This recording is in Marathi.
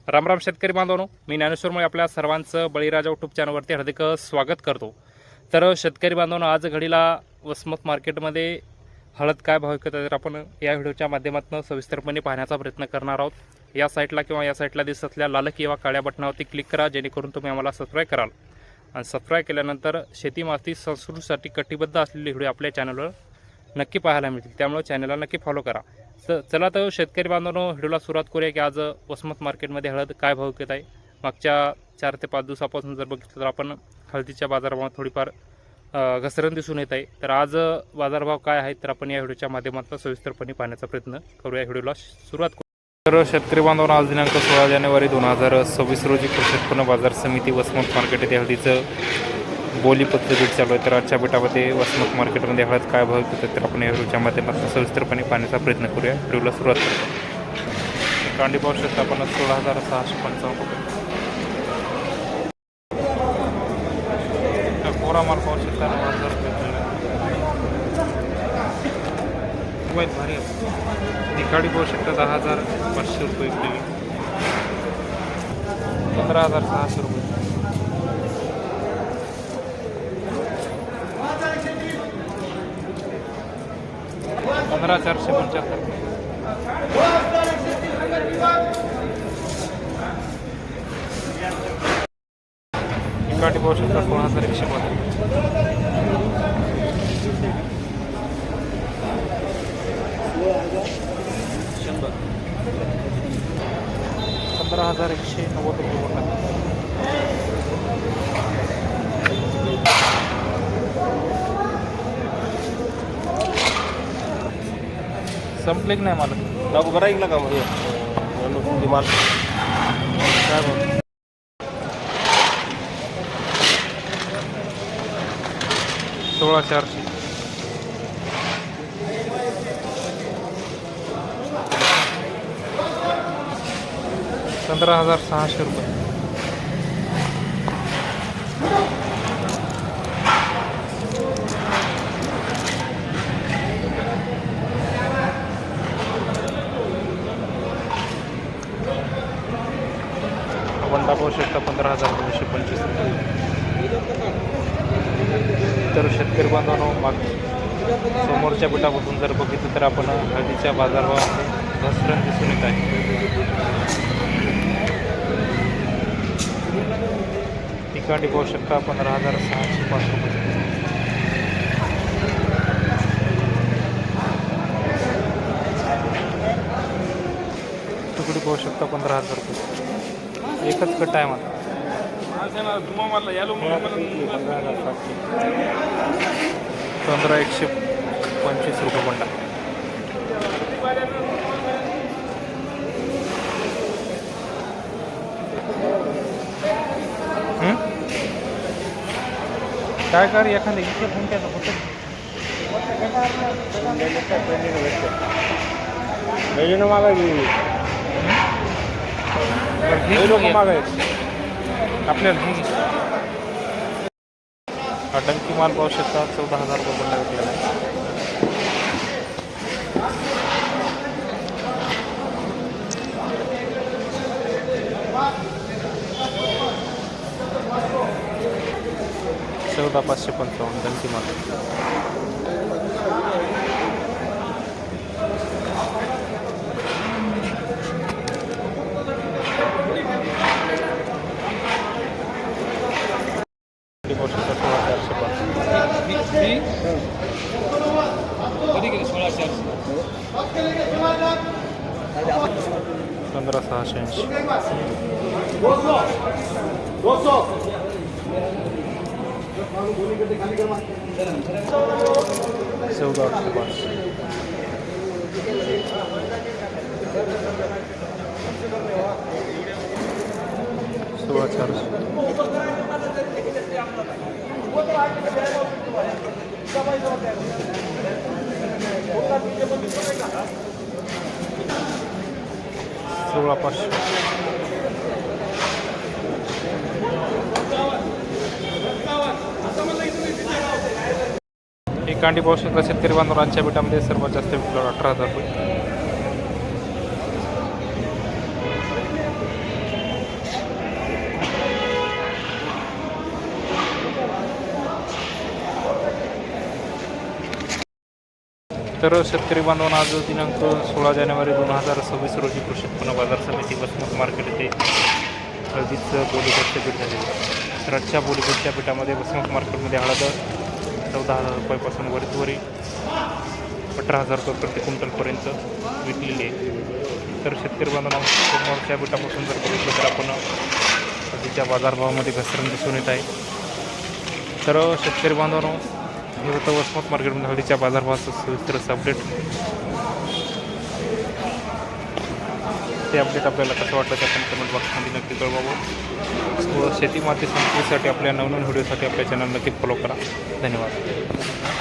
रामराम शेतकरी बांधवांनो, मी ज्ञानेश्वरमुळे आपल्या सर्वांचं बळीराजा यूट्यूब चॅनलवरती हार्दिक स्वागत करतो. तर शेतकरी बांधवांनो, आज घडीला वसमत मार्केटमध्ये हळद काय भाव विकत आहे तर आपण या व्हिडिओच्या माध्यमातून सविस्तरपणे पाहण्याचा प्रयत्न करणार आहोत. या साईटला किंवा या साईटला दिसत असलेल्या लाल किंवा काळ्या बटनावरती क्लिक करा, जेणेकरून तुम्ही आम्हाला सबस्क्राईब कराल. आणि सबस्क्राईब केल्यानंतर शेती माती संस्कृतीसाठी कटिबद्ध असलेले व्हिडिओ आपल्या चॅनलवर नक्की पाहायला मिळतील. त्यामुळे चॅनलला नक्की फॉलो करा. चला तर शेतकरी बांधवांनो, व्हिडिओला सुरुवात करूया की आज वसमत मार्केटमध्ये हळद काय भाव विकत आहे. मागच्या 4 ते 5 दिवसापासून जर बघितलं तर आपण हळदीच्या बाजारभावात थोडीफार घसरण दिसून येत आहे. तर आज बाजारभाव काय आहेत तर आपण या व्हिडिओच्या माध्यमातून सविस्तरपणे पाहण्याचा प्रयत्न करूया. व्हिडिओला सुरुवात करू. तर शेतकरी बांधवांनो, आज दिनांक 16 जानेवारी 2026 रोजी कृषी उत्पन्न बाजार समिती वसमत मार्केट येथे हळदीचं बोली पद्धती चालू आहे. तर आजच्या बेटामध्ये वसमत मार्केटमध्ये हळद काय भाव विकतात तर आपण या व्हिडिओच्या माध्यमातून सविस्तरपणे पाहण्याचा प्रयत्न करूया. व्हिडिओला सुरुवात करतो. कांडी पाहू शकता आपण 16,655 रुपये. कोरा माल पाहू शकता 9,000 रुपये. भारी निकाडी पाहू शकता 10,500 रुपये. 15,600 रुपये. 15,475. निकाडी पाहू शकता 16,150. 15,190 रुपये. संपले की नाही मला लागू बरा ऐकला का म्हणजे माल काय भाव 16,400. 15,600 रुपये. 15,225 रुपये. तर शेतकरी बांधवांनो, समोरच्या बेटापासून जर बघितलं तर आपण हळदीच्या बाजारभावामध्ये घसरण दिसून येत आहे. ठिकाणी पाहू शकता 15,605 रुपये. तुकडी पाहू शकता 15,000 रुपये. एकच कट आहे मला 15,125 रुपये बंडा. काय कर एखाद्या इथे फोन केला होतं आपल्याला हा डंकी माल पाहू शकता 14,000 रुपये बंडा विकलेला आहे. चौदा 555 डंकी माल. पंधरा 680. 14,805. 16,400. 16,500. ही कांडी पाहू शकता शेतकरी बांधवांच्या बेटामध्ये सर्वात जास्त विकलं 18,000 रुपये. तर शेतकरी बांधवांना आज दिनांक 16 जानेवारी 2026 रोजी कृषी उत्पन्न बाजार समिती वसमत मार्केट येथे हळदीचं बोलीपेठचे पीठ झालेले. तर आजच्या बोलीपेठच्या पीठामध्ये वसमत मार्केटमध्ये हळद 14,000 रुपयापासून वरी 18,000 रुपये प्रति क्विंटलपर्यंत विकलेली आहे. तर शेतकरी बांधवांना सोमवारच्या पीठापासून जर बघितलं तर आपण हळदीच्या बाजारभावामध्ये घसरण दिसून येत आहे. तर शेतकरी बांधवांनो, हे होतं वसमत मार्केटमध्ये हळदीच्या बाजारभावाचं सविस्तर असं अपडेट. ते अपडेट आपल्याला कसं वाटलं ते आपण कमेंट बॉक्समध्ये नक्की कळवावं. व शेती माती संस्कृतीसाठी आपल्या नवनवीन व्हिडिओसाठी आपल्या चॅनल नक्की फॉलो करा. धन्यवाद.